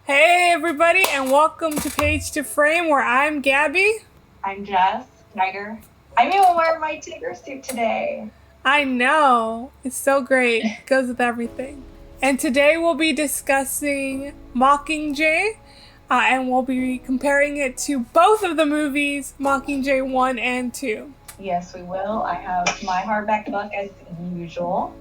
Hey everybody, and welcome to Page to Frame, where I'm Gabby. I'm Jess, Tiger. I'm even wearing my Tiger suit today. I know, it's so great. It goes with everything. And today we'll be discussing Mockingjay, and we'll be comparing it to both of the movies, Mockingjay 1 and 2. Yes, we will. I have my hardback book as usual.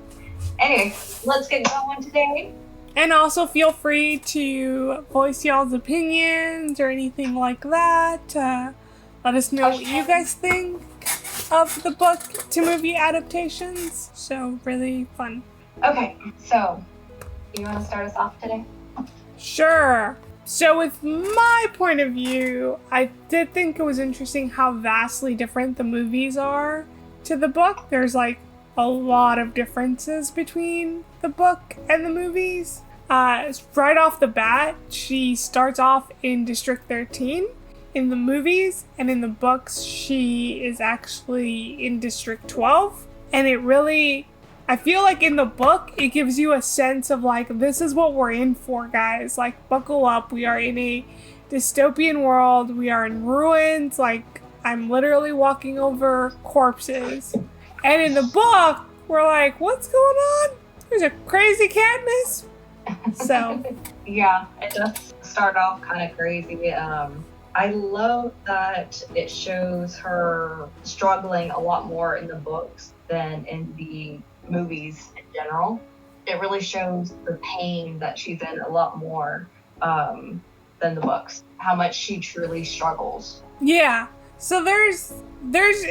Anyway, let's get going today. And also feel free to voice y'all's opinions or anything like that. Let us know what you guys think of the book to movie adaptations. So really fun. Okay, so you want to start us off today? Sure. So with my point of view, I did think it was interesting how vastly different the movies are to the book. There's like a lot of differences between the book and the movies. Right off the bat, she starts off in District 13 in the movies, and in the books, she is actually in District 12. And it really, I feel like in the book, it gives you a sense of like, this is what we're in for, guys. Like, buckle up. We are in a dystopian world. We are in ruins. Like, I'm literally walking over corpses. And in the book, we're like, what's going on? There's a crazy Katniss. So yeah, it does start off kind of crazy. I love that it shows her struggling a lot more in the books than in the movies in general. It really shows the pain that she's in a lot more than the books, how much she truly struggles. Yeah. So there's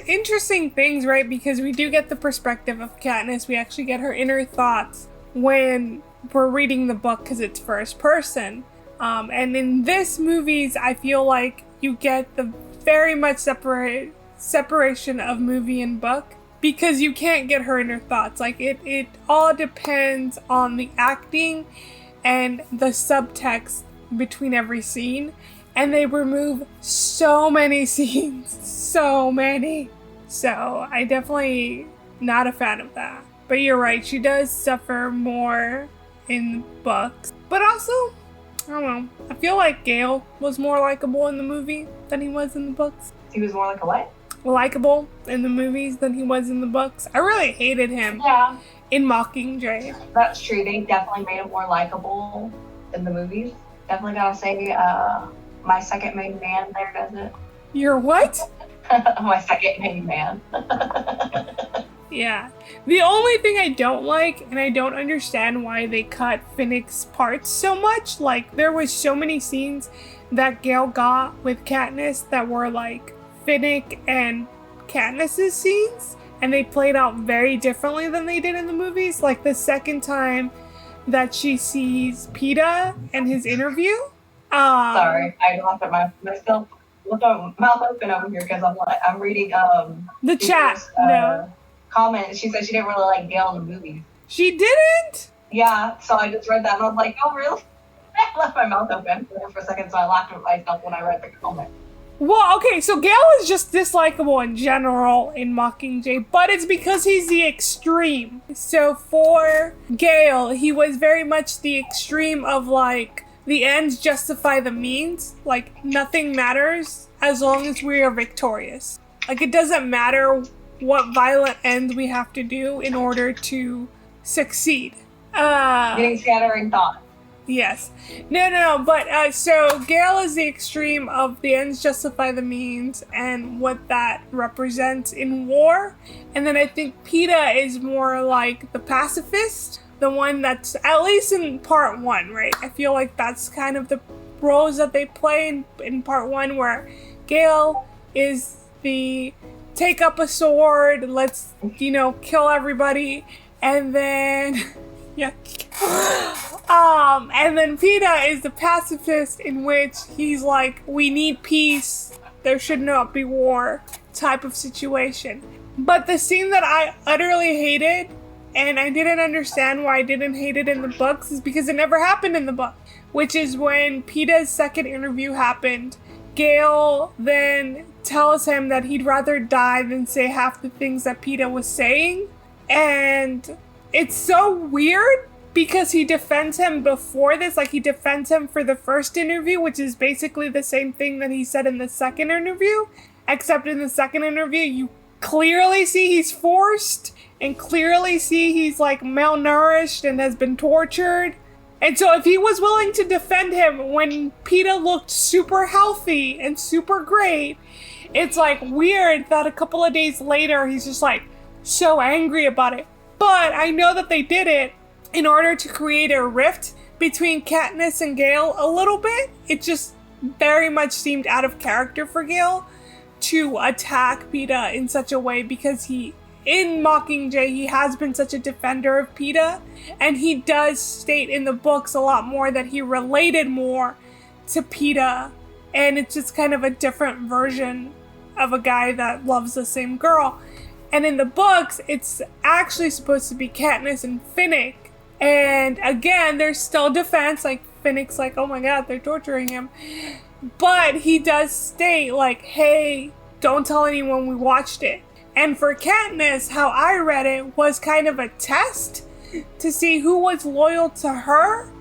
interesting things, right? Because we do get the perspective of Katniss. We actually get her inner thoughts when we're reading the book because it's first person. And in this movies, I feel like you get the very much separation of movie and book because you can't get her inner thoughts. Like it all depends on the acting and the subtext between every scene. And they remove so many scenes. So many. So I definitely not a fan of that. But you're right, she does suffer more in books. But also, I don't know, I feel like Gale was more likable in the movie than he was in the books. He was more like a what? Likable in the movies than he was in the books. I really hated him in Mockingjay. That's true. They definitely made him more likable in the movies. Definitely gotta say, my second main man there does it. Your what? My second main man. Yeah. The only thing I don't like, and I don't understand why they cut Finnick's parts so much, like, there was so many scenes that Gale got with Katniss that were, like, Finnick and Katniss's scenes, and they played out very differently than they did in the movies. Like, the second time that she sees Peeta and his interview. Sorry, I laughed at myself with my mouth open over here because I'm reading the chat. No. Comment. She said she didn't really like Gale in the movies. She didn't? Yeah, so I just read that and I was like, oh really? I left my mouth open for a second, so I laughed at myself when I read the comment. Well, okay, so Gale is just dislikable in general in Mockingjay, but it's because he's the extreme. So for Gale, he was very much the extreme of like, the ends justify the means. Like, nothing matters as long as we are victorious. Like, it doesn't matter what violent end we have to do in order to succeed. Getting scattering thought. Yes. No, but so Gale is the extreme of the ends justify the means and what that represents in war. And then I think Peeta is more like the pacifist, the one that's, at least in part 1, right? I feel like that's kind of the roles that they play in part 1, where Gale is the take up a sword, let's, kill everybody, and then, yeah. And then Peeta is the pacifist, in which he's like, we need peace, there should not be war, type of situation. But the scene that I utterly hated, and I didn't understand why I didn't hate it in the books, is because it never happened in the book, which is when Peeta's second interview happened. Gale then tells him that he'd rather die than say half the things that Peeta was saying. And it's so weird because he defends him before this. Like, he defends him for the first interview, which is basically the same thing that he said in the second interview, except in the second interview, you clearly see he's forced and clearly see he's, like, malnourished and has been tortured. And so if he was willing to defend him when Peeta looked super healthy and super great, it's, like, weird that a couple of days later he's just, like, so angry about it. But I know that they did it in order to create a rift between Katniss and Gale a little bit. It just very much seemed out of character for Gale to attack Peeta in such a way, because in Mockingjay, he has been such a defender of Peeta, and he does state in the books a lot more that he related more to Peeta, and it's just kind of a different version of a guy that loves the same girl. And in the books, it's actually supposed to be Katniss and Finnick, and again, there's still defense, like Finnick's like, oh my god, they're torturing him, but he does state, like, hey, don't tell anyone we watched it. And for Katniss, how I read it was kind of a test to see who was loyal to her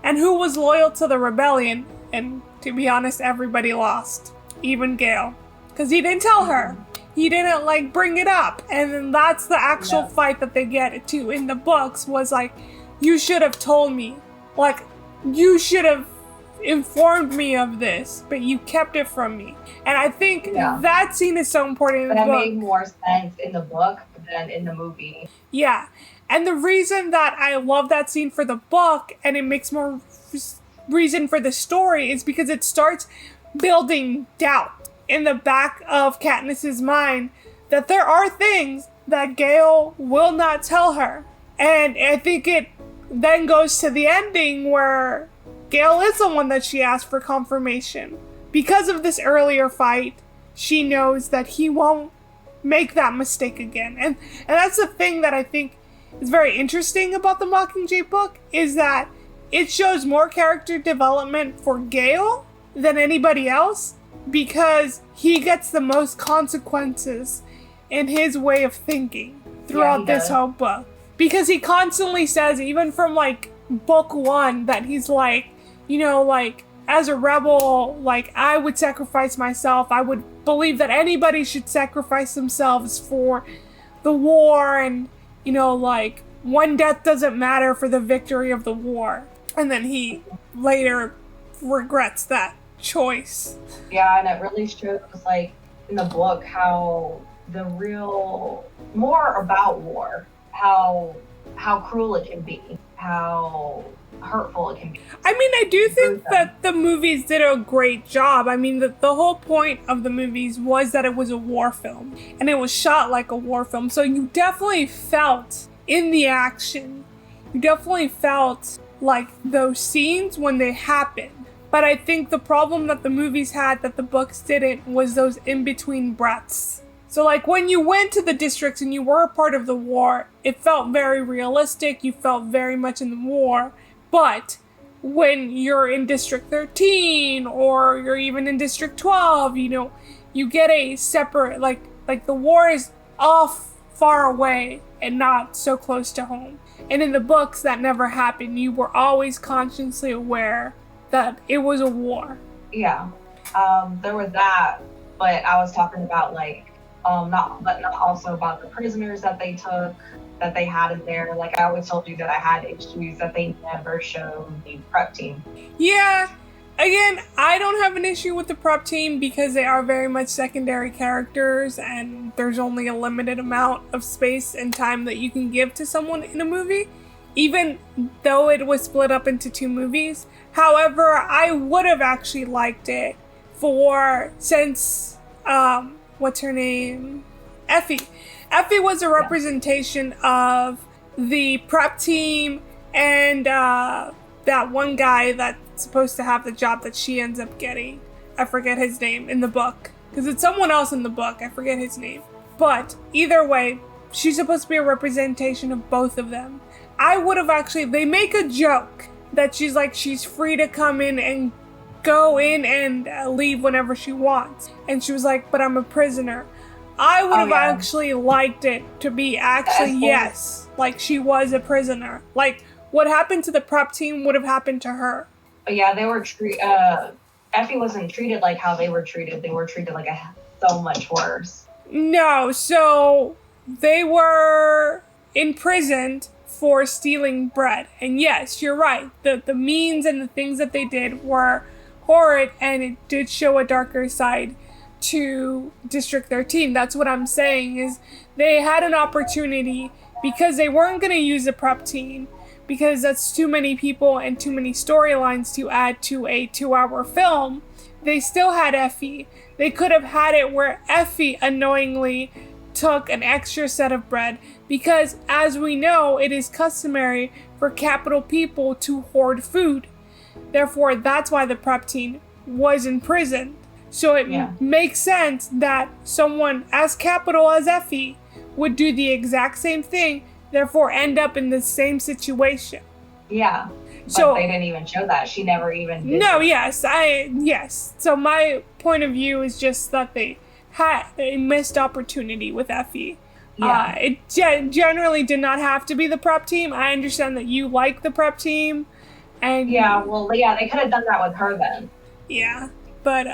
and who was loyal to the rebellion. And to be honest, everybody lost, even Gale, because he didn't tell her. He didn't, like, bring it up. And then that's the actual fight that they get to in the books, was like, you should have told me. Like, you should have informed me of this, but you kept it from me. And I think that scene is so important in the book. That made more sense in the book than in the movie. Yeah. And the reason that I love that scene for the book, and it makes more reason for the story, is because it starts building doubt in the back of Katniss's mind that there are things that Gale will not tell her. And I think it then goes to the ending where Gale is the one that she asked for confirmation. Because of this earlier fight, she knows that he won't make that mistake again. And that's the thing that I think is very interesting about the Mockingjay book, is that it shows more character development for Gale than anybody else, because he gets the most consequences in his way of thinking throughout this whole book. Because he constantly says, even from, like, book 1, that he's like, you know, like, as a rebel, like, I would sacrifice myself. I would believe that anybody should sacrifice themselves for the war, and, you know, like, one death doesn't matter for the victory of the war. And then he later regrets that choice. Yeah, and it really shows, like, in the book, how the real, more about war, how cruel it can be, how hurtful it can be. I mean, I do think that the movies did a great job. I mean, the whole point of the movies was that it was a war film, and it was shot like a war film. So you definitely felt in the action. You definitely felt like those scenes when they happened. But I think the problem that the movies had that the books didn't was those in-between breaths. So, like, when you went to the districts and you were a part of the war, it felt very realistic. You felt very much in the war. But when you're in District 13 or you're even in District 12, you know, you get a separate, like the war is off far away and not so close to home. And in the books, that never happened. You were always consciously aware that it was a war. Yeah, there was that, but I was talking about, like, not also about the prisoners that they took, that they had in there. Like, I always told you that I had issues that they never showed the prep team. Yeah, again, I don't have an issue with the prep team because they are very much secondary characters, and there's only a limited amount of space and time that you can give to someone in a movie, even though it was split up into 2 movies. However, I would have actually liked it since what's her name? Effie. Effie was a representation of the prep team and that one guy that's supposed to have the job that she ends up getting. I forget his name in the book, because it's someone else in the book. I forget his name. But either way, she's supposed to be a representation of both of them. I would have actually, they make a joke that she's free to come in and go in and leave whenever she wants. And she was like, but I'm a prisoner. I would have actually liked it to be actually, yes, like she was a prisoner. Like, what happened to the prep team would have happened to her. But yeah, they were Effie wasn't treated like how they were treated. They were treated like so much worse. No, so they were imprisoned for stealing bread. And yes, you're right. The means and the things that they did were horrid, and it did show a darker side to District 13. That's what I'm saying, is they had an opportunity, because they weren't going to use the prep team, because that's too many people and too many storylines to add to a 2-hour film. They still had Effie. They could have had it where Effie unknowingly took an extra set of bread, because as we know, it is customary for capital people to hoard food. Therefore, that's why the prep team was in prison. So it makes sense that someone as capital as Effie would do the exact same thing, therefore end up in the same situation. Yeah. But they didn't even show that. She never even did. No, yes. So my point of view is just that they had a missed opportunity with Effie. Yeah. It generally did not have to be the prep team. I understand that you like the prep team. And they could have done that with her then. Yeah. But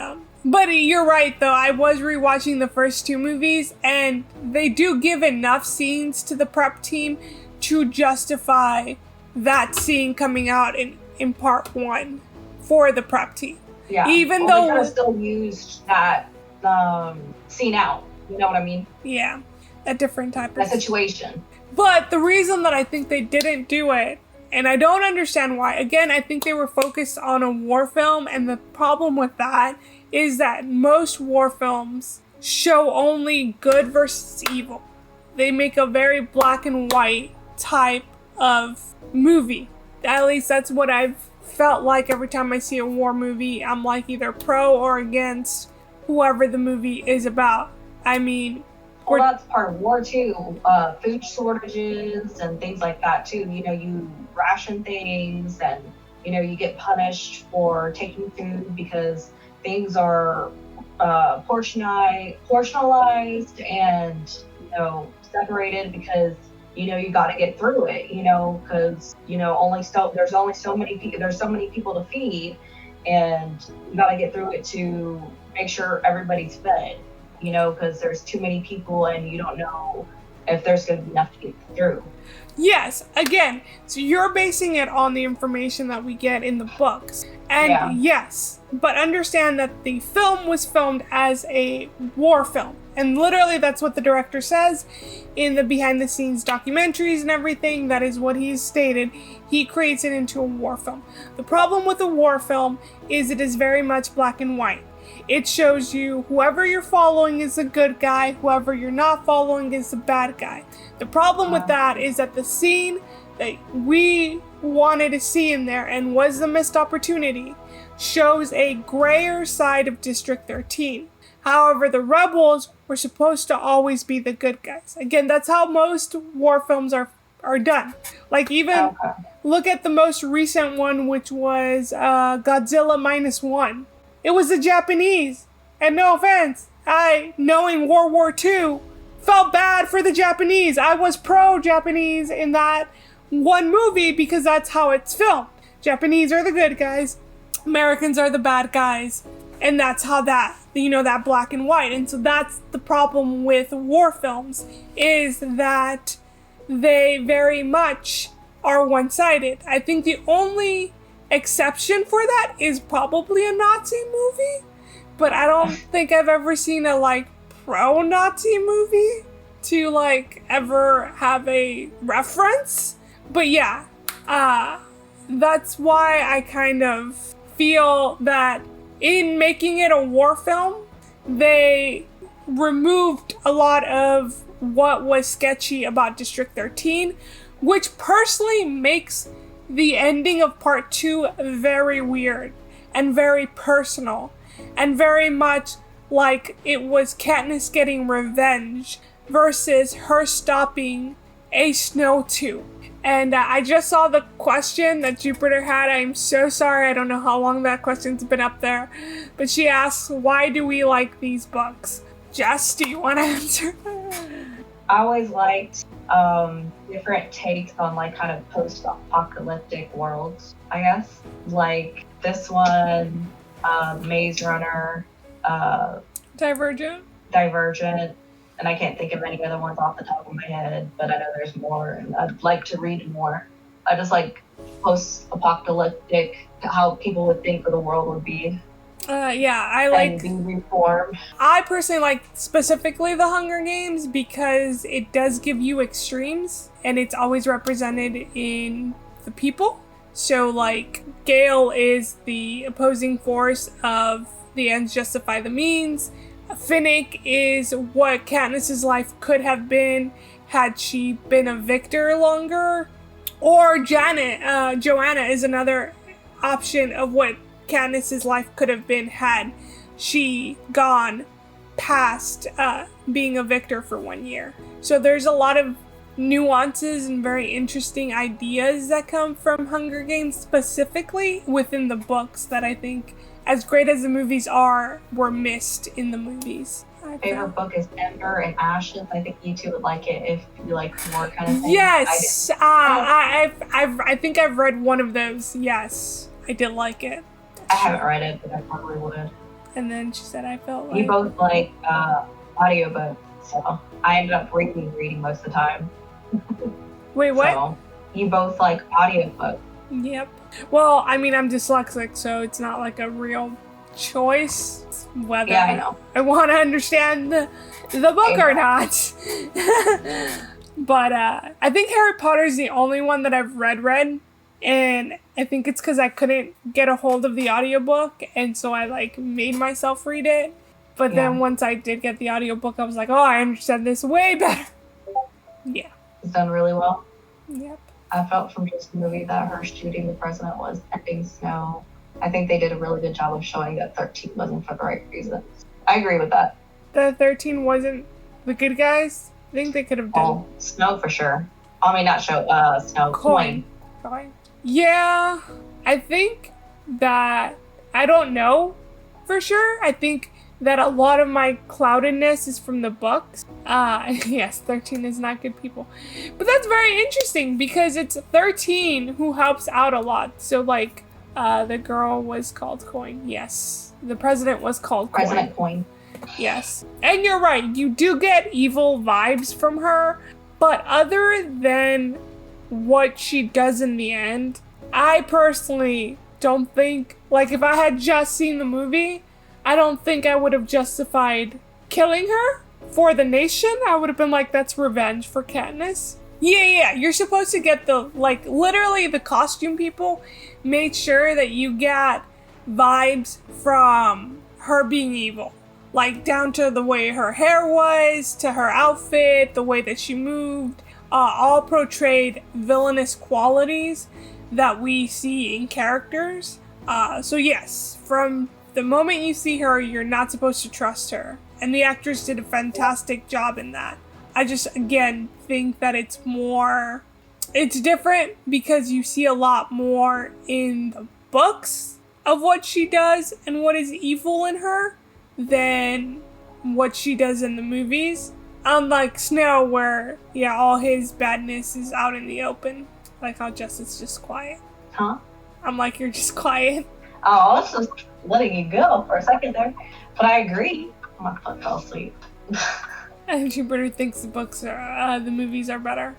you're right, though. I was rewatching the first 2 movies, and they do give enough scenes to the prep team to justify that scene coming out in part 1 for the prep team. Yeah. Even though they could have still used that scene out. You know what I mean? Yeah. A different type of situation. But the reason that I think they didn't do it, and I don't understand why, again, I think they were focused on a war film, and the problem with that is that most war films show only good versus evil. They make a very black and white type of movie. At least that's what I've felt like every time I see a war movie. I'm like either pro or against whoever the movie is about. I mean, that's part of war too. Food shortages and things like that too. You know, you ration things, and you know, you get punished for taking food because things are portionalized and, you know, separated, because you know, you got to get through it, you know, because, you know, there's so many people to feed, and you got to get through it to make sure everybody's fed, you know, because there's too many people and you don't know if there's going to be enough to get through. Yes, again, so you're basing it on the information that we get in the books. And yes, but understand that the film was filmed as a war film. And literally that's what the director says in the behind the scenes documentaries and everything. That is what he's stated. He creates it into a war film. The problem with a war film is it is very much black and white. It shows you whoever you're following is a good guy, whoever you're not following is the bad guy. The problem with that is that the scene that we wanted to see in there, and was the missed opportunity, shows a grayer side of District 13. However, the rebels were supposed to always be the good guys. Again, that's how most war films are done. Like, even look at the most recent one, which was Godzilla -1. It was the Japanese. And no offense, knowing World War II, felt bad for the Japanese. I was pro-Japanese in that one movie because that's how it's filmed. Japanese are the good guys, Americans are the bad guys, and that's how that, you know, that black and white. And so that's the problem with war films, is that they very much are one-sided. I think the only exception for that is probably a Nazi movie, but I don't think I've ever seen a like pro-Nazi movie to like ever have a reference. But yeah, that's why I kind of feel that in making it a war film, they removed a lot of what was sketchy about District 13, which personally makes the ending of part 2 very weird and very personal and very much like it was Katniss getting revenge versus her stopping a snow tube. And I just saw the question that Jupiter had. I'm so sorry. I don't know how long that question's been up there. But she asks, why do we like these books? Jess, do you want to answer? I always liked different takes on like kind of post-apocalyptic worlds, I guess. Like this one, Maze Runner, Divergent, and I can't think of any other ones off the top of my head, but I know there's more, and I'd like to read more. I just like post-apocalyptic, how people would think the world would be. Yeah, I like. And be reformed. I personally like specifically the Hunger Games because it does give you extremes, and it's always represented in the people. So, like, Gale is the opposing force of the ends justify the means. Finnick is what Katniss's life could have been had she been a victor longer. Or Joanna is another option of what Katniss's life could have been had she gone past being a victor for 1 year. So there's a lot of nuances and very interesting ideas that come from Hunger Games specifically within the books that I think, as great as the movies are, were missed in the movies. My favorite book is Ember and Ashes. I think you two would like it if you like more kind of thing. Yes, I think I've read one of those. Yes, I did like it. I haven't read it, but I probably would. And then she said, I felt like... We both like audiobooks, so I ended up reading most of the time. Wait, what? So, you both like audiobooks. Yep. Well, I mean, I'm dyslexic, so it's not like a real choice whether I know. I want to understand the book or not. But I think Harry Potter is the only one that I've read. And I think it's because I couldn't get a hold of the audiobook, and so I like made myself read it. But then once I did get the audiobook, I was like, oh, I understand this way better. Yeah. It's done really well. Yep. I felt from just the movie that her shooting the president was ending snow. I think they did a really good job of showing that 13 wasn't for the right reasons. I agree with that. The 13 wasn't the good guys? I think they could have done... Oh, Snow for sure. I mean, not Snow, Coin. Yeah, I think that... I don't know for sure. I think that a lot of my cloudedness is from the books. Yes, 13 is not good people. But that's very interesting because it's 13 who helps out a lot. So, like, the girl was called Coin. Yes. The president was called Coin. President Coin. Yes. And you're right. You do get evil vibes from her. But other than what she does in the end, I personally don't think... Like, if I had just seen the movie, I don't think I would have justified killing her for the nation. I would have been like, that's revenge for Katniss. Yeah, you're supposed to get the, like, literally the costume people made sure that you got vibes from her being evil. Like, down to the way her hair was, to her outfit, the way that she moved, all portrayed villainous qualities that we see in characters. So yes, from the moment you see her, you're not supposed to trust her. And the actress did a fantastic job in that. I just, again, think that it's different because you see a lot more in the books of what she does and what is evil in her than what she does in the movies. Unlike Snow, where, yeah, all his badness is out in the open. Like how Justice's just quiet. Huh? I'm like, you're just quiet. Oh, I was just letting you go for a second there. But I agree. My foot fell asleep. And Jupiter thinks the movies are better.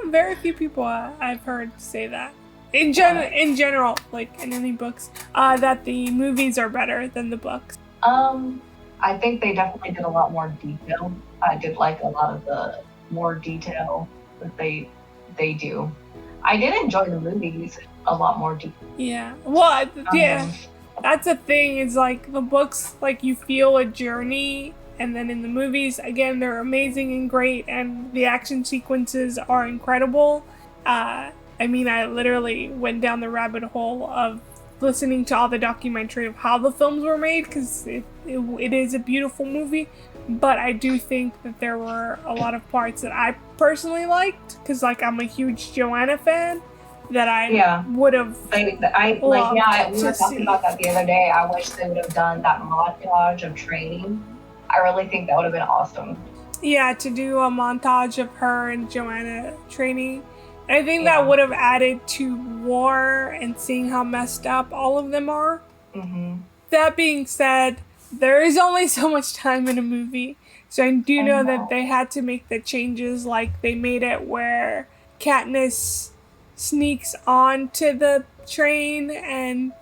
Very few people I've heard say that. In general, like in any books, that the movies are better than the books. I think they definitely did a lot more detail. I did like a lot of the more detail that they do. I did enjoy the movies a lot more detail. Yeah. Well, yeah. That's the thing, is like the books, like you feel a journey, and then in the movies, again, they're amazing and great, and the action sequences are incredible. I mean, I literally went down the rabbit hole of listening to all the documentary of how the films were made, because it is a beautiful movie. But I do think that there were a lot of parts that I personally liked, because like I'm a huge Joanna fan, that I would have we were talking about that the other day. I wish they would have done that montage of training. I really think that would have been awesome. Yeah, to do a montage of her and Joanna training. And I think that would have added to war and seeing how messed up all of them are. Mm-hmm. That being said, there is only so much time in a movie. So I do know that they had to make the changes, like they made it where Katniss sneaks onto the train and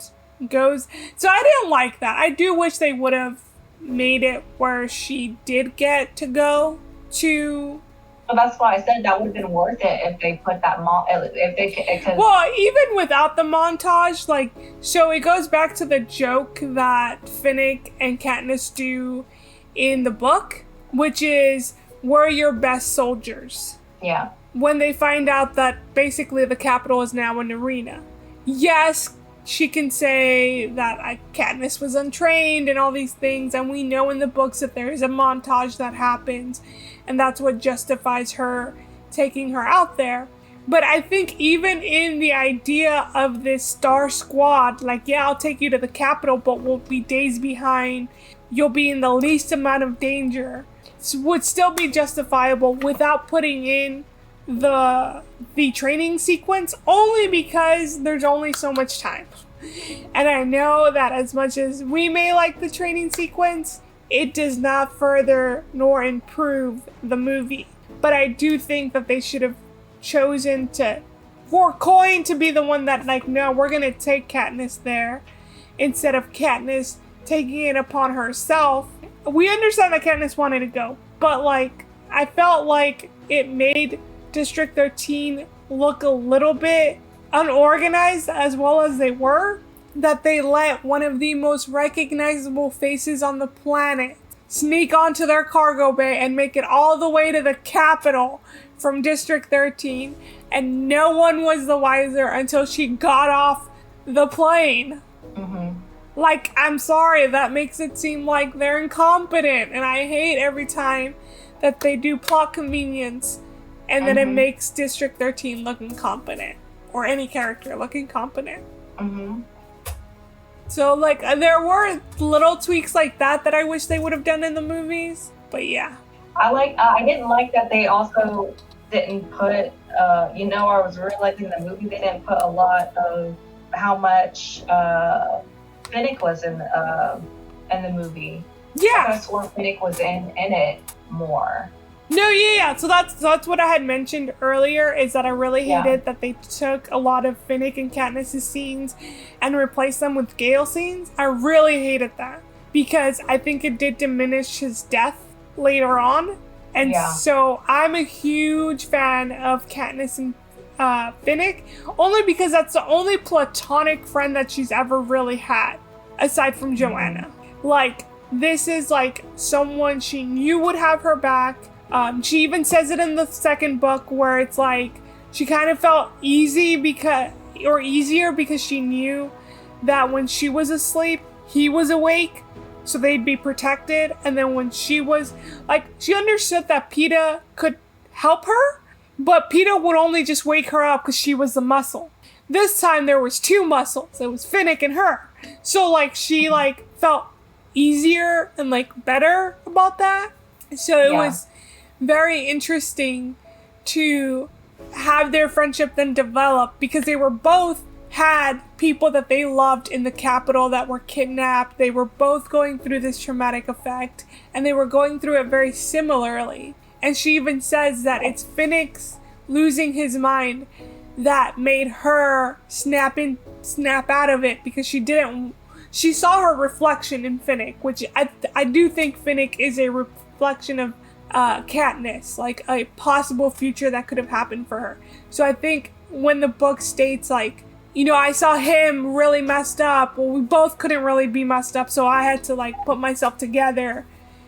goes. So I didn't like that. I do wish they would have made it where she did get to go to. So that's why I said that would have been worth it if they put that Well, even without the montage, like, so it goes back to the joke that Finnick and Katniss do in the book, which is, we're your best soldiers. Yeah. When they find out that basically the capital is now an arena. Yes, she can say that Katniss was untrained and all these things, and we know in the books that there is a montage that happens, and that's what justifies her taking her out there. But I think even in the idea of this star squad, like, yeah, I'll take you to the capital, but we'll be days behind. You'll be in the least amount of danger. Would still be justifiable without putting in the training sequence, only because there's only so much time. And I know that as much as we may like the training sequence, it does not further nor improve the movie. But I do think that they should have chosen for Coin to be the one that, like, no, we're gonna take Katniss there, instead of Katniss taking it upon herself. We understand that Katniss wanted to go, but, like, I felt like it made District 13 look a little bit unorganized, as well as they were, that they let one of the most recognizable faces on the planet sneak onto their cargo bay and make it all the way to the capital from District 13, and no one was the wiser until she got off the plane. Mm-hmm. Like, I'm sorry, that makes it seem like they're incompetent, and I hate every time that they do plot convenience and then it makes District 13 look incompetent, or any character look incompetent. Mm-hmm. So, like, there were little tweaks like that I wish they would have done in the movies, but yeah. I didn't like that they also didn't put, I was really liking the movie, they didn't put a lot of how much Finnick was in the movie. Yeah. I swore Finnick was in it more. No, yeah. So that's what I had mentioned earlier, is that I really hated that they took a lot of Finnick and Katniss' scenes and replaced them with Gale scenes. I really hated that, because I think it did diminish his death later on. And so I'm a huge fan of Katniss and Finnick, only because that's the only platonic friend that she's ever really had, aside from Joanna. Like, this is like someone she knew would have her back. She even says it in the second book, where it's like she kind of felt easier because she knew that when she was asleep, he was awake, so they'd be protected. And then when she was, like, she understood that Peeta could help her, but Peeta would only just wake her up because she was the muscle. This time there was two muscles. It was Finnick and her. So, like, she, like, felt easier and, like, better about that. So it was very interesting to have their friendship then develop, because they were both had people that they loved in the capital that were kidnapped. They were both going through this traumatic effect, and they were going through it very similarly. And she even says that it's Finnick's losing his mind that made her snap out of it, because she saw her reflection in Finnick, which I do think Finnick is a reflection of Katniss, like a possible future that could have happened for her. So I think when the book states, like, I saw him really messed up, well, we both couldn't really be messed up, so I had to, like, put myself together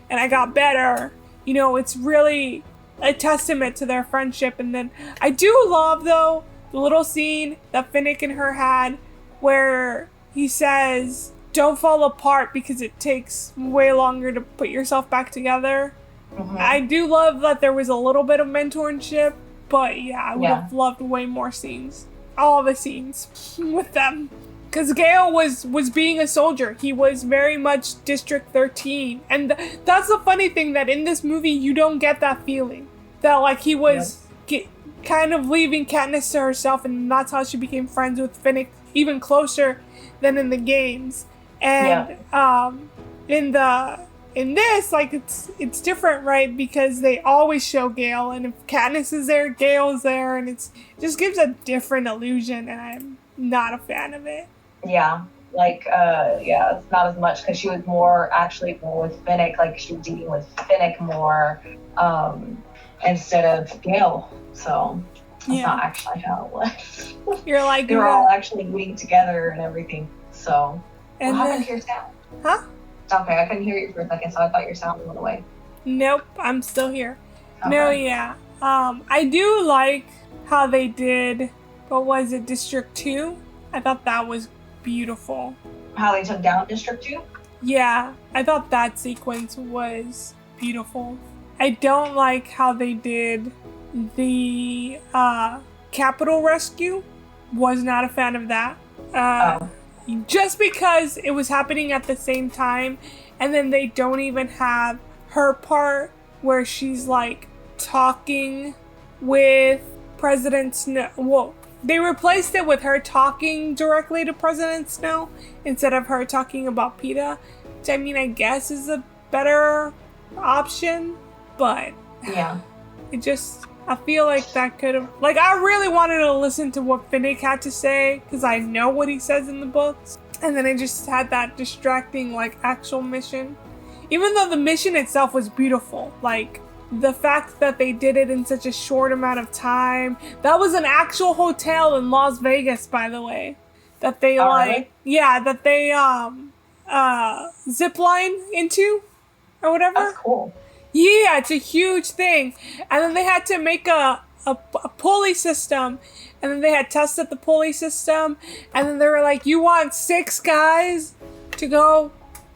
and I got better. It's really a testament to their friendship. And then I do love, though, the little scene that Finnick and her had where he says, don't fall apart because it takes way longer to put yourself back together. Mm-hmm. I do love that there was a little bit of mentorship, but I would have loved way more scenes. All the scenes with them. Because Gale was being a soldier. He was very much District 13. And that's the funny thing, that in this movie, you don't get that feeling. That, like, he was kind of leaving Katniss to herself, and that's how she became friends with Finnick, even closer than in the games. And in this, like, it's different, right? Because they always show Gale, and if Katniss is there, Gale is there, and it just gives a different illusion, and I'm not a fan of it. Yeah, like, it's not as much, because she was more with Finnick, like, she was dealing with Finnick more, instead of Gale, so that's not actually how it was. You're like... they were all actually meeting together and everything, so... And what happened to your sound? Huh? Okay, I couldn't hear you for a second, so I thought your sound went away. Nope, I'm still here. Okay. No, yeah. I do like how they did, what was it, District 2? I thought that was beautiful. How they took down District 2? Yeah, I thought that sequence was beautiful. I don't like how they did the Capitol rescue. Was not a fan of that. Just because it was happening at the same time, and then they don't even have her part where she's like talking with President Snow. Well, they replaced it with her talking directly to President Snow instead of her talking about Peeta, which I mean, I guess is a better option, but yeah, I feel like that could have... Like, I really wanted to listen to what Finnick had to say, because I know what he says in the books. And then I just had that distracting, like, actual mission. Even though the mission itself was beautiful. Like, the fact that they did it in such a short amount of time. That was an actual hotel in Las Vegas, by the way. That they, really? Yeah, that they, zipline into, or whatever. That's cool. Yeah, it's a huge thing. And then they had to make a pulley system. And then they had tested the pulley system. And then they were like, you want 6 guys to go?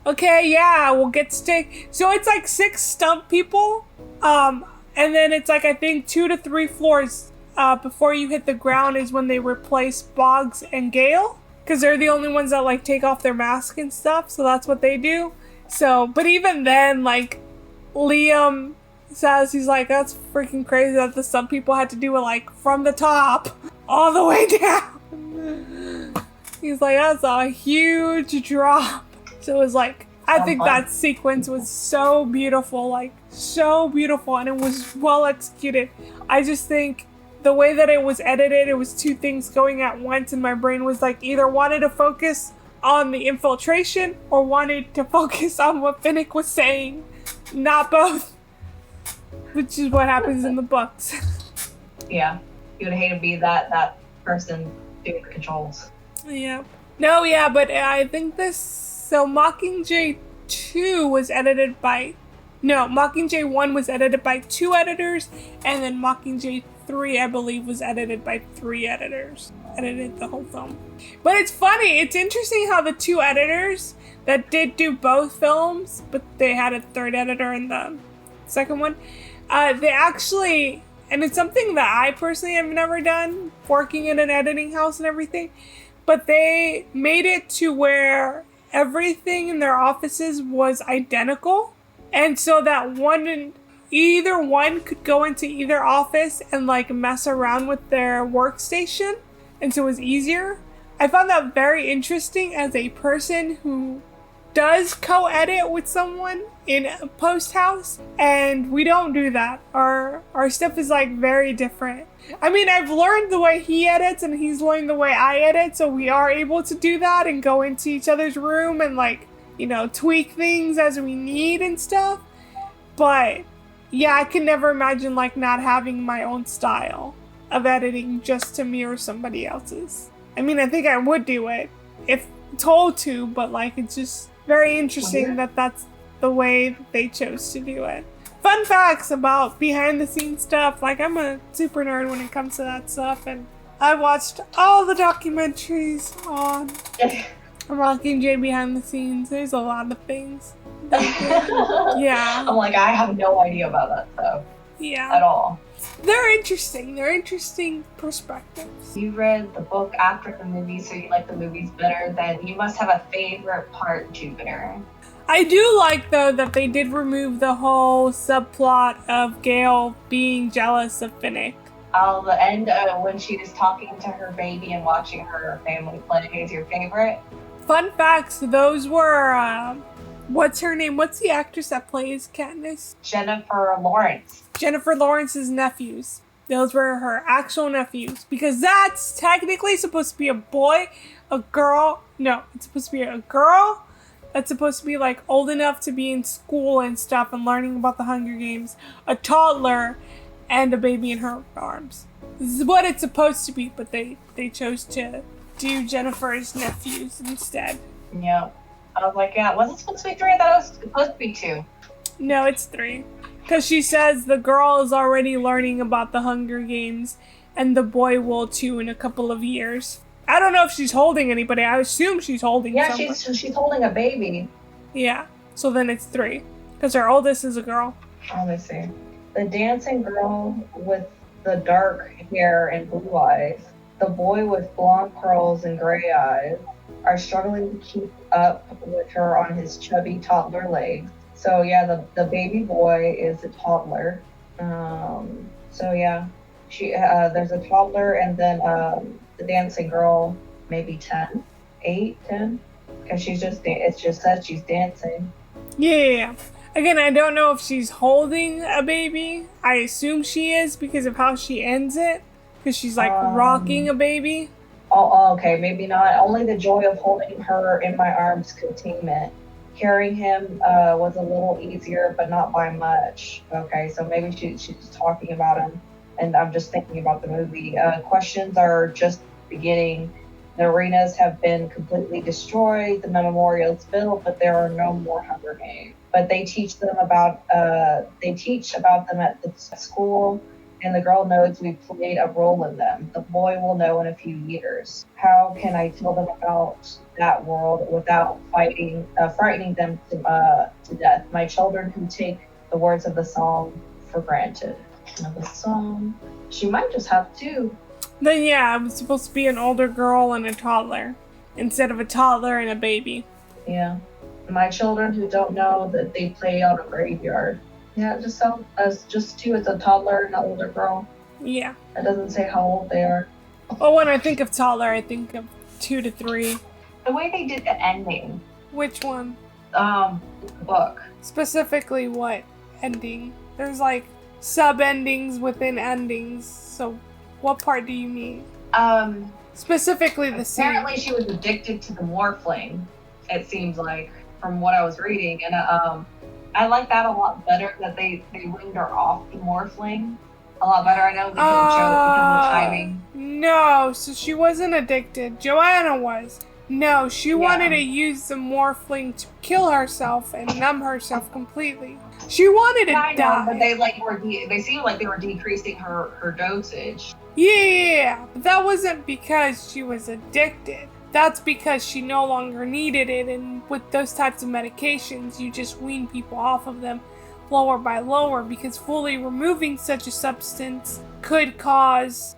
Okay, yeah, we'll get stick. So it's like 6 stump people. And then it's like, I think 2 to 3 floors before you hit the ground is when they replace Boggs and Gale. Because they're the only ones that like take off their mask and stuff. So that's what they do. So, but even then, like, Liam says, he's like, that's freaking crazy that the sub people had to do it like from the top all the way down. He's like, that's a huge drop. So it was like, I think that sequence was so beautiful, like so beautiful, and it was well executed. I just think the way that it was edited, it was 2 things going at once, and my brain was like either wanted to focus on the infiltration or wanted to focus on what Finnick was saying. Not both. Which is what happens in the books. Yeah. You would hate to be that person doing the controls. Yeah. No, yeah, but I think so Mockingjay 2 was edited by... No, Mockingjay 1 was edited by 2 editors, and then Mockingjay 3, I believe, was edited by 3 editors. Edited the whole film. But it's funny, it's interesting how the 2 editors that did do both films, but they had a 3rd editor in the second one, they actually, and it's something that I personally have never done, working in an editing house and everything, but they made it to where everything in their offices was identical, and so that either one could go into either office and like mess around with their workstation, and so it was easier. I found that very interesting as a person who does co-edit with someone in a post house, and we don't do that. Our stuff is like very different. I mean, I've learned the way he edits and he's learned the way I edit, so we are able to do that and go into each other's room and like, you know, tweak things as we need and stuff. But yeah, I can never imagine like not having my own style of editing just to mirror somebody else's. I mean, I think I would do it if told to, but like it's just very interesting that that's the way that they chose to do it. Fun facts about behind the scenes stuff. Like, I'm a super nerd when it comes to that stuff, and I watched all the documentaries on Mockingjay behind the scenes. There's a lot of things. Yeah. I'm like, I have no idea about that stuff. Yeah. At all. They're interesting. They're interesting perspectives. You read the book after the movie, so you like the movies better. Then you must have a favorite part, Jupiter. I do like, though, that they did remove the whole subplot of Gale being jealous of Finnick. Oh, the end when she is talking to her baby and watching her family play is your favorite? Fun facts, those were, what's her name? What's the actress that plays Katniss? Jennifer Lawrence. Jennifer Lawrence's nephews. Those were her actual nephews. Because that's technically supposed to be a boy, a girl. No, it's supposed to be a girl that's supposed to be like old enough to be in school and stuff and learning about the Hunger Games, a toddler, and a baby in her arms. This is what it's supposed to be, but they chose to do Jennifer's nephews instead. Yeah. I was like, yeah, was it supposed to be 3? I thought it was supposed to be 2. No, it's 3. Because she says the girl is already learning about the Hunger Games, and the boy will too in a couple of years. I don't know if she's holding anybody. I assume she's holding somebody. Yeah, she's holding a baby. Yeah, so then it's 3. Because her oldest is a girl. Let me see. The dancing girl with the dark hair and blue eyes, the boy with blonde curls and gray eyes, are struggling to keep up with her on his chubby toddler legs. So yeah, the baby boy is a toddler. So yeah, she there's a toddler, and then the dancing girl, maybe 10, 8, 10, because it just says she's dancing. Yeah. Again, I don't know if she's holding a baby. I assume she is because of how she ends it, because she's like rocking a baby. Oh, okay, maybe not. Only the joy of holding her in my arms could tame it. Carrying him was a little easier, but not by much. Okay, so maybe she's talking about him, and I'm just thinking about the movie. Questions are just beginning. The arenas have been completely destroyed, the memorials built, but there are no more Hunger Games. But they teach about them at the school, and the girl knows we played a role in them. The boy will know in a few years. How can I tell them about that world without frightening them to death? My children who take the words of the song for granted. Now the song, she might just have 2. Then yeah, it was supposed to be an older girl and a toddler, instead of a toddler and a baby. Yeah. My children who don't know that they play on a graveyard. Yeah, it just sounds as just 2. It's a toddler and an older girl. Yeah. It doesn't say how old they are. Oh, when I think of toddler, I think of 2 to 3. The way they did the ending. Which one? The book. Specifically what ending? There's like sub-endings within endings, so what part do you mean? Specifically the scene. Apparently she was addicted to the morphling, it seems like, from what I was reading. And I like that a lot better, that they weaned her off the morphling a lot better. I know they did joke because of the timing. No, so she wasn't addicted. Joanna was. No, she wanted to use the morphling to kill herself and numb herself completely. She wanted to die. I know, but they seemed like they were decreasing her dosage. Yeah, but that wasn't because she was addicted. That's because she no longer needed it, and with those types of medications, you just wean people off of them lower by lower, because fully removing such a substance could cause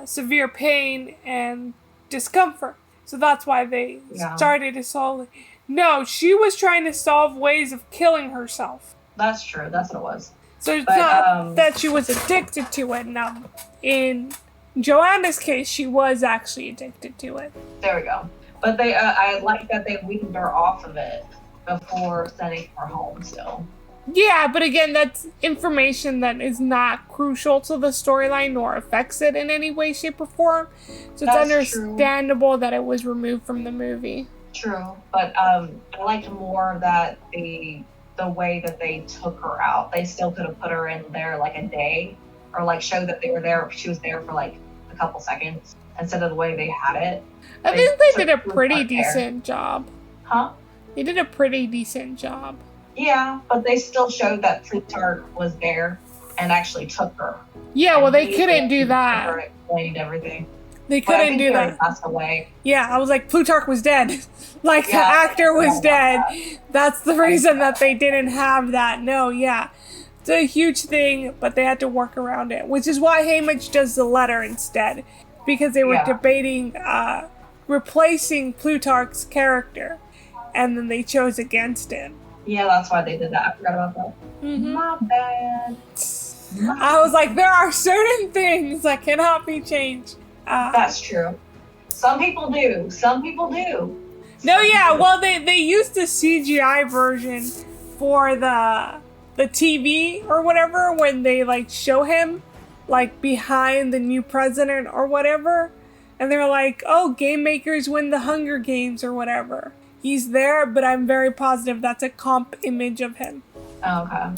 severe pain and discomfort. So that's why they started to slowly. No, she was trying to solve ways of killing herself. That's true. That's what it was. So it's not that she was addicted to it. Now, in Joanna's case, she was actually addicted to it. There we go. But I like that they weaned her off of it before sending her home still. Yeah, but again, that's information that is not crucial to the storyline nor affects it in any way, shape, or form. So it's understandable that it was removed from the movie. True, but I liked more that the way that they took her out. They still could have put her in there like a day, or like showed that they were there. She was there for like a couple seconds instead of the way they had it. I think they did a pretty decent job. Huh? They did a pretty decent job. Yeah, but they still showed that Plutarch was there and actually took her. Yeah, well, they couldn't do that. Explained everything. They couldn't do that. Passed away. Yeah, I was like, Plutarch was dead. Like, the actor was dead. That's the reason that they didn't have that. No, yeah. It's a huge thing, but they had to work around it, which is why Haymitch does the letter instead, because they were debating replacing Plutarch's character, and then they chose against it. Yeah, that's why they did that. I forgot about that. Mm-hmm. My bad. I was like, there are certain things that cannot be changed. That's true. Some people do. Some people do. No, yeah, well, they used the CGI version for the TV or whatever when they, like, show him, like, behind the new president or whatever. And they're like, oh, game makers win the Hunger Games or whatever. He's there, but I'm very positive that's a comp image of him. Okay.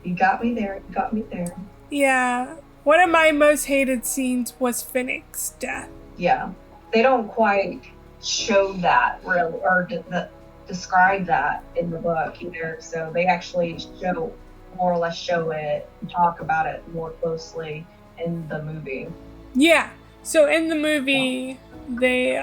You got me there. You got me there. Yeah. One of my most hated scenes was Finnick's death. Yeah. They don't quite show that really, or describe that in the book either. So they actually more or less show it and talk about it more closely in the movie. Yeah. So in the movie, they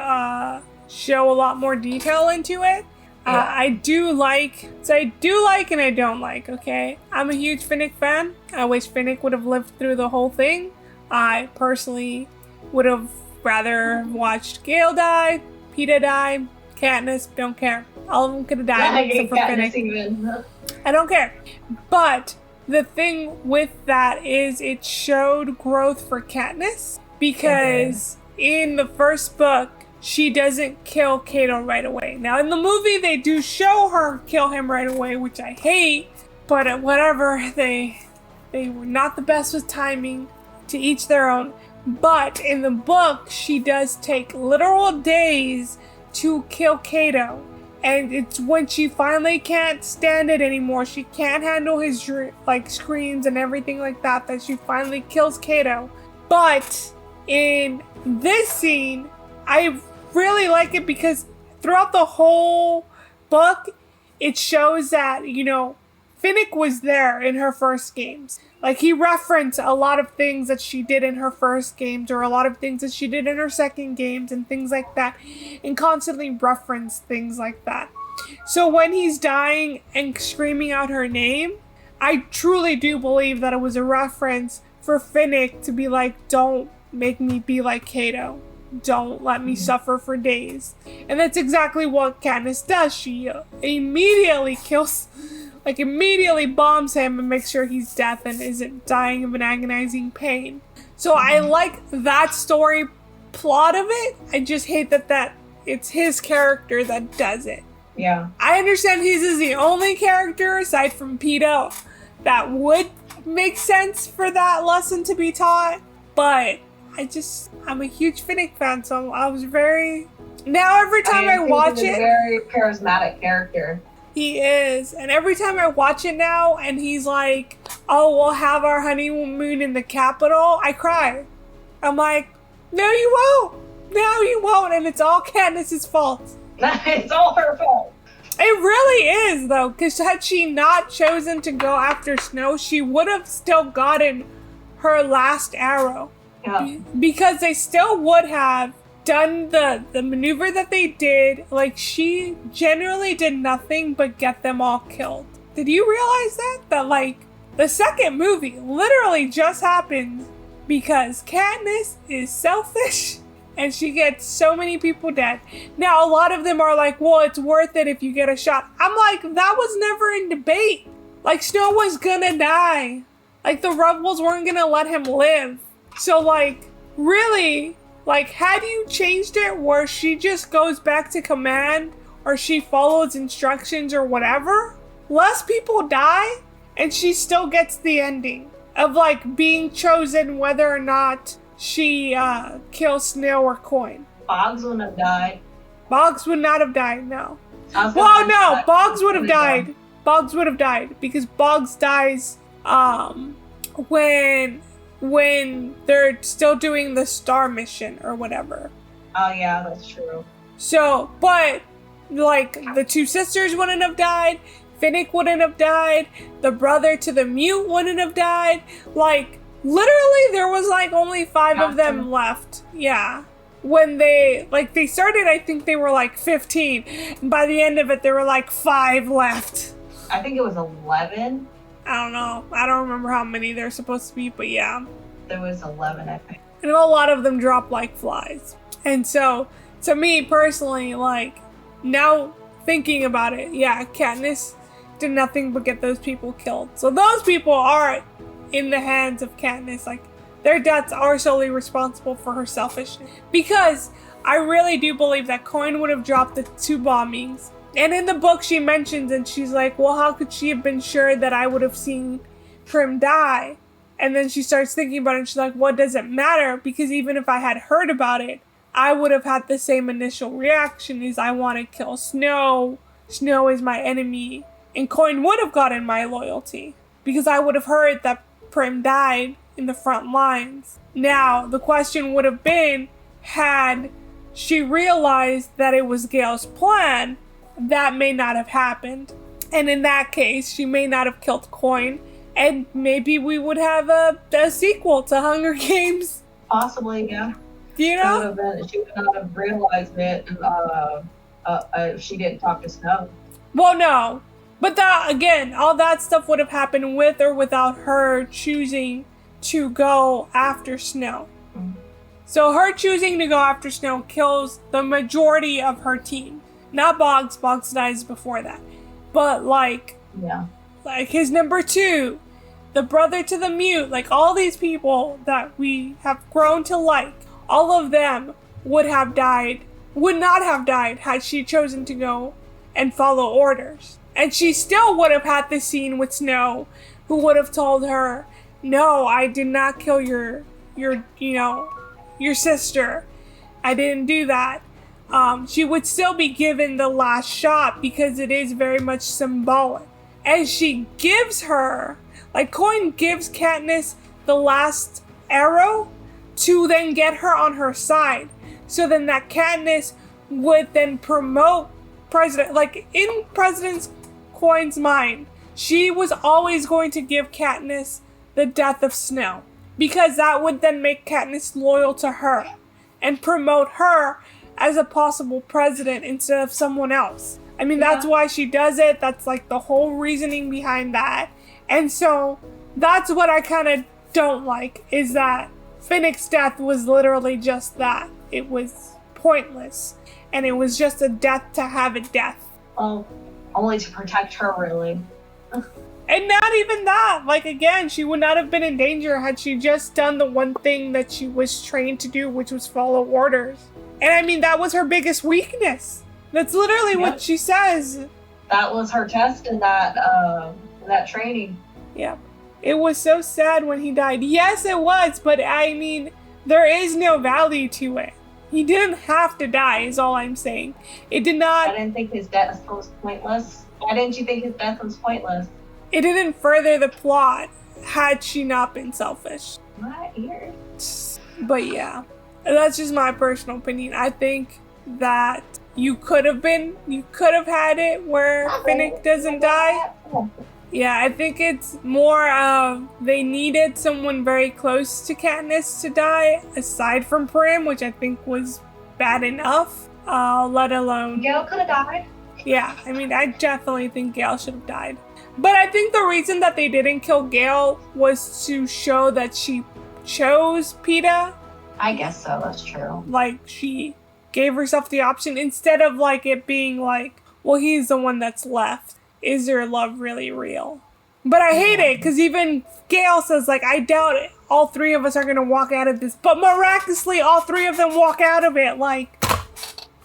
show a lot more detail into it. I do like and I don't like, okay? I'm a huge Finnick fan. I wish Finnick would have lived through the whole thing. I personally would have rather watched Gale die, Peeta die, Katniss, don't care. All of them could have died except for Finnick. I don't care. But the thing with that is it showed growth for Katniss because in the first book, she doesn't kill Cato right away. Now, in the movie, they do show her kill him right away, which I hate. But whatever, they were not the best with timing. To each their own. But in the book, she does take literal days to kill Cato. And it's when she finally can't stand it anymore. She can't handle his screams and everything like that. That she finally kills Cato. But in this scene, I really like it because throughout the whole book, it shows that, Finnick was there in her first games. Like, he referenced a lot of things that she did in her first games or a lot of things that she did in her second games and things like that, and constantly referenced things like that. So when he's dying and screaming out her name, I truly do believe that it was a reference for Finnick to be like, don't make me be like Cato. Don't let me suffer for days. And that's exactly what Katniss does. She immediately bombs him and makes sure he's dead and isn't dying of an agonizing pain. So I like that story plot of it. I just hate that it's his character that does it. Yeah. I understand he's the only character aside from Peeta that would make sense for that lesson to be taught, but I'm a huge Finnick fan, so I was now every time I watch it... He's a very charismatic character. He is. And every time I watch it now, and he's like, oh, we'll have our honeymoon in the Capitol, I cry. I'm like, no, you won't. No, you won't. And it's all Katniss's fault. It's all her fault. It really is, though, because had she not chosen to go after Snow, she would have still gotten her last arrow. Yeah. Because they still would have done the maneuver that they did. Like, she generally did nothing but get them all killed. Did you realize that? That, like, the second movie literally just happens because Katniss is selfish and she gets so many people dead. Now, a lot of them are like, well, it's worth it if you get a shot. I'm like, that was never in debate. Like, Snow was gonna die. Like, the rebels weren't gonna let him live. So, like, really, like, had you changed it where she just goes back to command or she follows instructions or whatever, less people die and she still gets the ending of, like, being chosen whether or not she kills Snail or Coin. Boggs wouldn't have died. Boggs would not have died, no. Well, no, Boggs would have died. Boggs would have died because Boggs dies when they're still doing the star mission or whatever. Oh, yeah, that's true. So, but, like, the two sisters wouldn't have died. Finnick wouldn't have died. The brother to the mute wouldn't have died. Like, literally, there was, like, only 5 of them left. Yeah. When they started, I think they were, like, 15. And by the end of it, there were, like, 5 left. I think it was 11. I don't know. I don't remember how many there's supposed to be, but yeah. There was 11, I think. And a lot of them drop like flies. And so, to me personally, like, now thinking about it, yeah, Katniss did nothing but get those people killed. So those people are in the hands of Katniss. Like, their deaths are solely responsible for her selfishness. Because I really do believe that Coin would have dropped the 2 bombings. And in the book she mentions, and she's like, well, how could she have been sure that I would have seen Prim die? And then she starts thinking about it, and she's like, what does it matter? Because even if I had heard about it, I would have had the same initial reaction, is I want to kill Snow. Snow is my enemy. And Coin would have gotten my loyalty, because I would have heard that Prim died in the front lines. Now, the question would have been, had she realized that it was Gale's plan, that may not have happened. And in that case, she may not have killed Coin, and maybe we would have a sequel to Hunger Games. Possibly, yeah. You know? She would not have realized it if she didn't talk to Snow. Well, no. But that, again, all that stuff would have happened with or without her choosing to go after Snow. Mm-hmm. So her choosing to go after Snow kills the majority of her team. Not Boggs. Boggs dies before that. But, like his number 2, the brother to the mute, like all these people that we have grown to like, all of them would not have died had she chosen to go and follow orders. And she still would have had the scene with Snow, who would have told her, no, I did not kill your sister. I didn't do that. She would still be given the last shot because it is very much symbolic. And she gives her, like Coin gives Katniss the last arrow to then get her on her side. So then that Katniss would then promote President, like in President Coin's mind, she was always going to give Katniss the death of Snow. Because that would then make Katniss loyal to her and promote her as a possible president instead of someone else. I mean, that's why she does it. That's like the whole reasoning behind that. And so that's what I kind of don't like, is that Finnick's death was literally just that. It was pointless. And it was just a death to have a death. Well, only to protect her, really. And not even that. Like, again, she would not have been in danger had she just done the one thing that she was trained to do, which was follow orders. And I mean, that was her biggest weakness. That's literally what she says. That was her test in that training. Yeah. It was so sad when he died. Yes, it was, but I mean, there is no value to it. He didn't have to die, is all I'm saying. It did not... I didn't think his death was pointless. Why didn't you think his death was pointless? It didn't further the plot had she not been selfish. My ears. But yeah, that's just my personal opinion. I think that you could have had it where Finnick doesn't die. Yeah, I think it's more of they needed someone very close to Katniss to die, aside from Prim, which I think was bad enough, let alone... Gale could have died. Yeah, I mean, I definitely think Gale should have died. But I think the reason that they didn't kill Gale was to show that she chose Peeta. I guess so, that's true. Like, she gave herself the option instead of, like, it being like, well, he's the one that's left. Is your love really real? But I hate it, because even Gale says, like, I doubt it. All 3 of us are going to walk out of this. But miraculously, all 3 of them walk out of it. Like,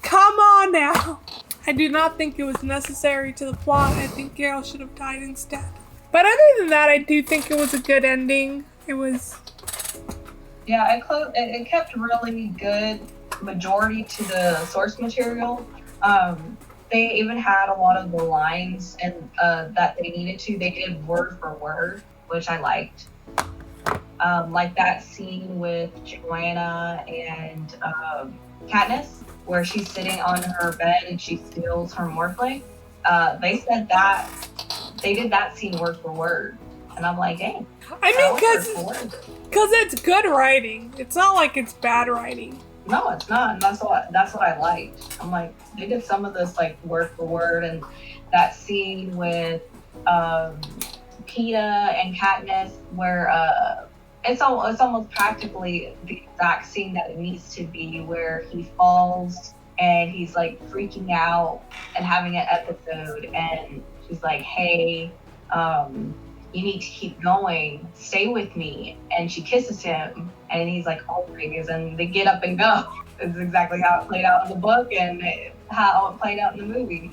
come on now. I do not think it was necessary to the plot. I think Gale should have died instead. But other than that, I do think it was a good ending. It was... Yeah, it kept really good majority to the source material. They even had a lot of the lines and that they needed to. They did word for word, which I liked. Like that scene with Joanna and Katniss, where she's sitting on her bed and she steals her morphling. They said that they did that scene word for word, and I'm like, hey. I mean, because it's good writing. It's not like it's bad writing. No, it's not, and that's what I liked. I'm like, they did some of this like word for word, and that scene with Peeta Peeta and Katniss, where it's almost practically the exact scene that it needs to be, where he falls and he's like freaking out and having an episode, and she's like, "Hey, you need to keep going. Stay with me." And she kisses him, and he's like, "Oh my goodness," and they get up and go. It's exactly how it played out in the book and how it played out in the movie.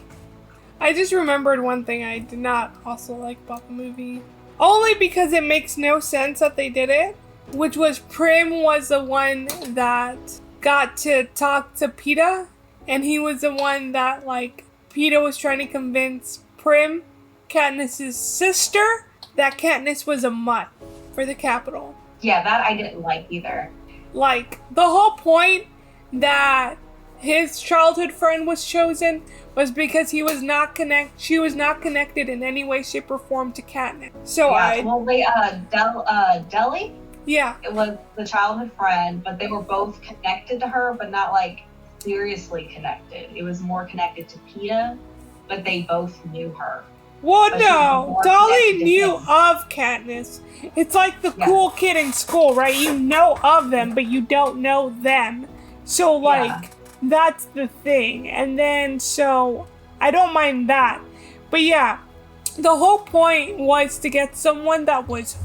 I just remembered one thing I did not also like about the movie. Only because it makes no sense that they did it. Which was Prim was the one that got to talk to Peeta. And he was the one that, like, Peeta was trying to convince Prim, Katniss's sister, that Katniss was a mutt for the Capitol. Yeah, that I didn't like either. Like, the whole point that his childhood friend was chosen was because she was not connected in any way, shape, or form to Katniss. So Deli? Yeah. It was the childhood friend, but they were both connected to her, but not like seriously connected. It was more connected to Peeta, but they both knew her. Well, no, Dolly knew of Katniss. It's like the cool kid in school, right? You know of them, but you don't know them. So, like, that's the thing. And then, so, I don't mind that. But yeah, the whole point was to get someone that was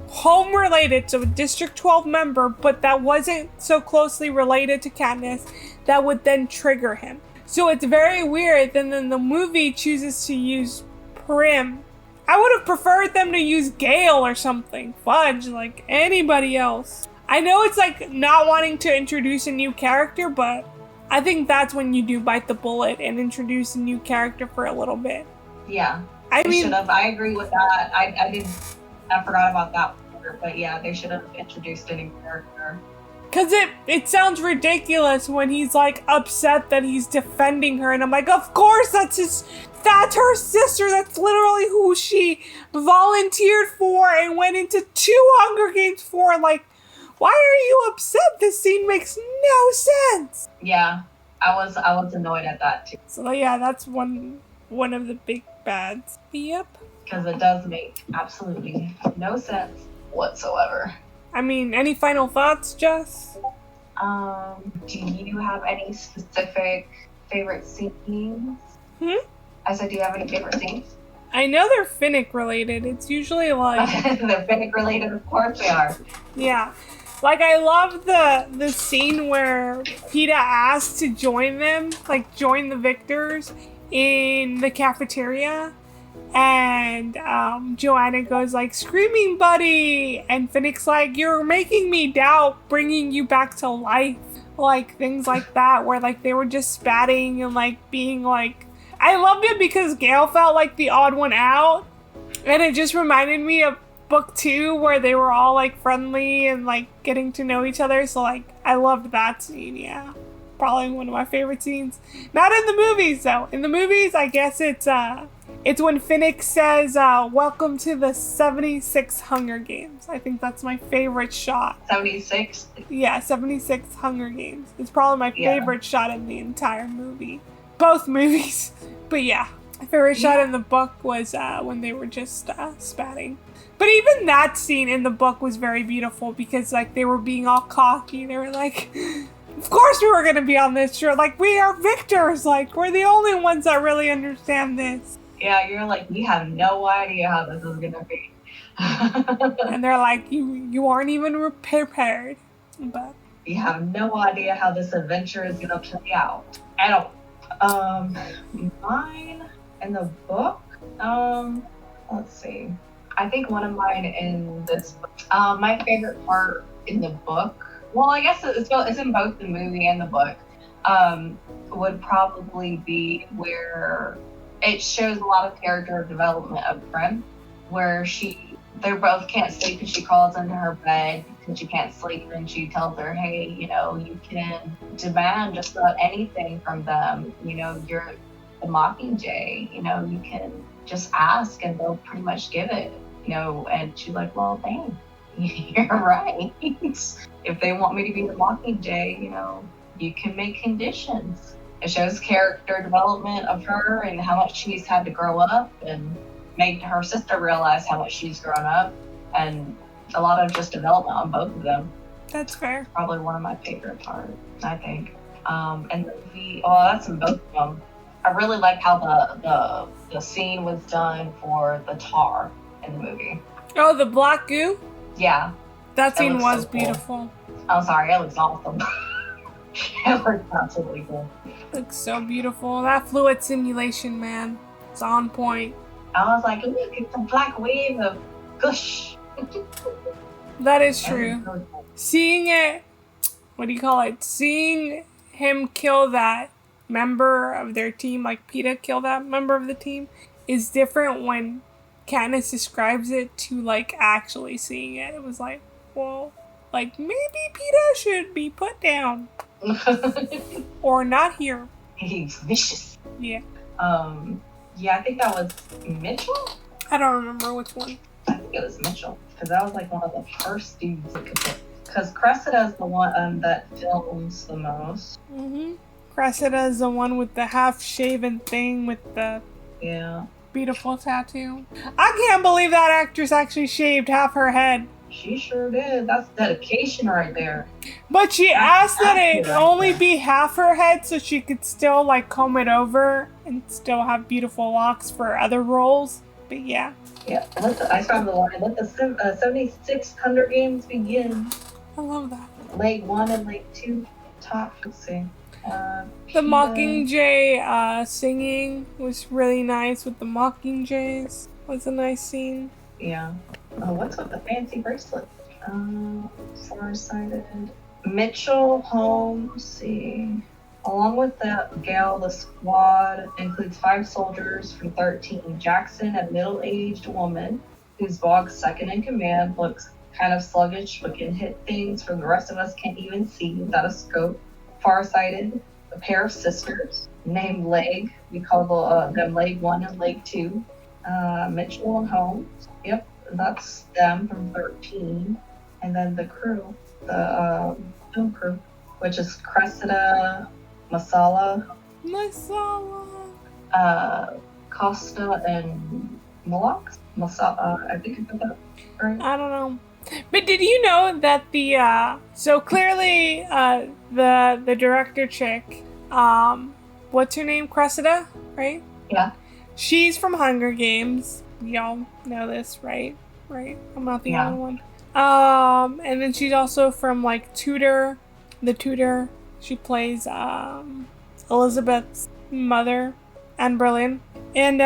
home related to a District 12 member, but that wasn't so closely related to Katniss, that would then trigger him. So it's very weird. And then the movie chooses to use Prim. I would have preferred them to use Gale or something. Fudge, like anybody else. I know it's like not wanting to introduce a new character, but I think that's when you do bite the bullet and introduce a new character for a little bit. Yeah. I mean, should have. I agree with that. I forgot about that part, but yeah, they should have introduced a new character. Because it sounds ridiculous when he's like upset that he's defending her, and I'm like, of course that's her sister. That's literally who she volunteered for and went into 2 Hunger Games for. Like, why are you upset? This scene makes no sense. Yeah, I was annoyed at that too. So yeah, that's one of the big bads. Yep. Because it does make absolutely no sense whatsoever. I mean, any final thoughts, Jess? Do you have any specific favorite scenes? I said, do you have any favorite scenes? I know they're Finnick related. It's usually like... They're Finnick related, of course they are. Yeah. Like, I love the scene where Peeta asks to join them, like, join the victors in the cafeteria. And Joanna goes like, "Screaming buddy," and Finnick's like, "You're making me doubt bringing you back to life." Like, things like that, where like they were just spatting and like being like, I loved it because Gale felt like the odd one out, and it just reminded me of book 2 where they were all like friendly and like getting to know each other. So like I loved that scene. Yeah, probably one of my favorite scenes. Not in the movies though. In the movies, I guess it's when Finnick says, "Welcome to the 76 Hunger Games." I think that's my favorite shot. 76? Yeah, 76 Hunger Games. It's probably my favorite shot in the entire movie. Both movies. But yeah, my favorite shot in the book was when they were just spatting. But even that scene in the book was very beautiful because like they were being all cocky. They were like, of course we were going to be on this show. Like, we are victors. Like, we're the only ones that really understand this. Yeah, you're like, we have no idea how this is gonna be. And they're like, you aren't even prepared. But you have no idea how this adventure is gonna play out at all. Mine in the book, let's see. I think one of mine in this book, my favorite part in the book, well, I guess it's in both the movie and the book, would probably be where it shows a lot of character development of Prim, where they both can't sleep because she crawls into her bed because she can't sleep, and she tells her, hey, you know, you can demand just about anything from them. You know, you're the Mockingjay, you know, you can just ask and they'll pretty much give it, you know, and she's like, well, dang, you're right. If they want me to be the Mockingjay, you know, you can make conditions. It shows character development of her and how much she's had to grow up and make her sister realize how much she's grown up, and a lot of just development on both of them. That's fair. Probably one of my favorite parts, I think. And the movie, oh, that's in both of them. I really like how the scene was done for the tar in the movie. Oh, the black goo? Yeah. That scene was so cool. beautiful. I'm sorry, it looks awesome. It looks absolutely cool. Looks so beautiful. That fluid simulation, man. It's on point. I was like, look, it's a black wave of gush. That is true. Seeing it, what do you call it? Seeing him kill that member of their team, like Peeta kill that member of the team, is different when Katniss describes it to like actually seeing it. It was like, well, like maybe Peeta should be put down. Or not here. He's vicious. Yeah. Yeah, I think that was Mitchell? I don't remember which one. I think it was Mitchell, because that was like one of the first dudes that could pick. Because Cressida is the one that films the most. Mm-hmm. Cressida is the one with the half-shaven thing with the beautiful tattoo. I can't believe that actress actually shaved half her head. She sure did. That's dedication right there. But she asked that it only be half her head so she could still like comb it over and still have beautiful locks for other roles. But yeah. Yeah, I found the line. Let the 76 Hunger Games begin. I love that. Leg 1 and leg 2 top. Let's see. The Mockingjay singing was really nice with the Mockingjays. Was a nice scene. Yeah. Oh, what's with the fancy bracelet? Farsighted. Mitchell, Holmes, let's see. Along with the gal, the squad includes 5 soldiers from 13. Jackson, a middle-aged woman who's Bog's second in command, looks kind of sluggish but can hit things from the rest of us can't even see without a scope. Farsighted, a pair of sisters named Leg. We call them Leg 1 and Leg 2. Mitchell and Holmes. Yep, that's them from 13. And then the crew, the film crew, which is Cressida, Masala, Costa, and Moloch. I think I put that right. I don't know. But did you know that so clearly the director chick, what's her name? Cressida, right? Yeah. She's from Hunger Games. Y'all know this, right? Right? I'm not the only one. And then she's also from like Tudor, The Tudor. She plays Elizabeth's mother, Anne Boleyn. And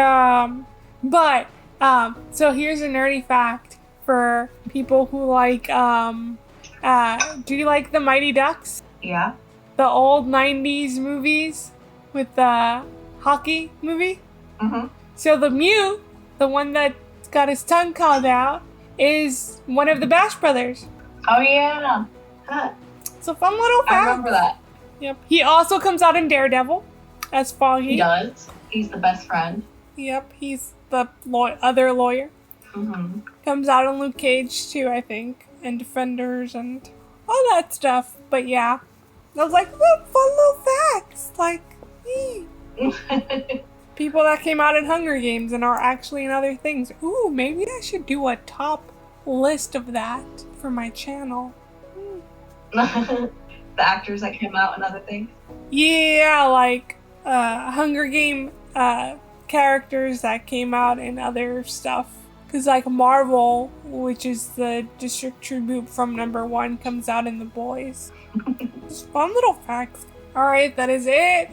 so here's a nerdy fact for people who like do you like the Mighty Ducks? Yeah. The old 90s movies with the hockey movie? Mm-hmm. So the mute, the one that got his tongue called out, is one of the Bash brothers. Oh yeah. Huh. It's a fun little fact. I remember that. Yep. He also comes out in Daredevil as Foggy. He does. He's the best friend. Yep. He's the other lawyer. Mm-hmm. Comes out in Luke Cage too, I think, and Defenders and all that stuff. But yeah, I was like, what fun little facts, like, people that came out in Hunger Games and are actually in other things. Ooh, maybe I should do a top list of that for my channel. The actors that came out and other things? Yeah, like Hunger Game characters that came out in other stuff. Because like Marvel, which is the district tribute from #1, comes out in The Boys. Just fun little facts. Alright, that is it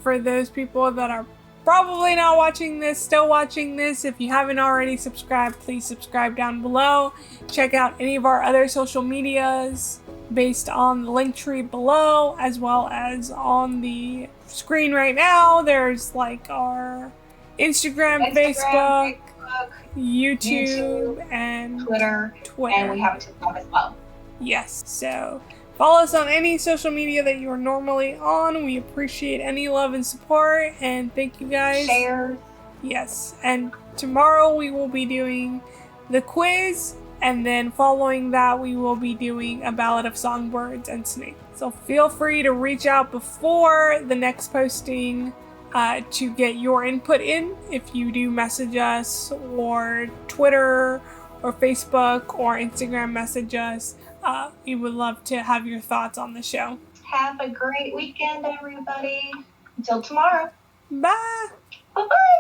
for those people that are probably not watching this, still watching this. If you haven't already subscribed, please subscribe down below. Check out any of our other social medias based on the link tree below, as well as on the screen right now. There's like our Instagram, Facebook, YouTube, and Twitter. And we have a TikTok as well. Yes, so follow us on any social media that you are normally on. We appreciate any love and support, and thank you guys. Share. Yes, and tomorrow we will be doing the quiz, and then following that we will be doing a Ballad of Songbirds and Snakes. So feel free to reach out before the next posting to get your input in. If you do message us or Twitter or Facebook or Instagram message us, we would love to have your thoughts on the show. Have a great weekend, everybody. Until tomorrow. Bye. Bye-bye.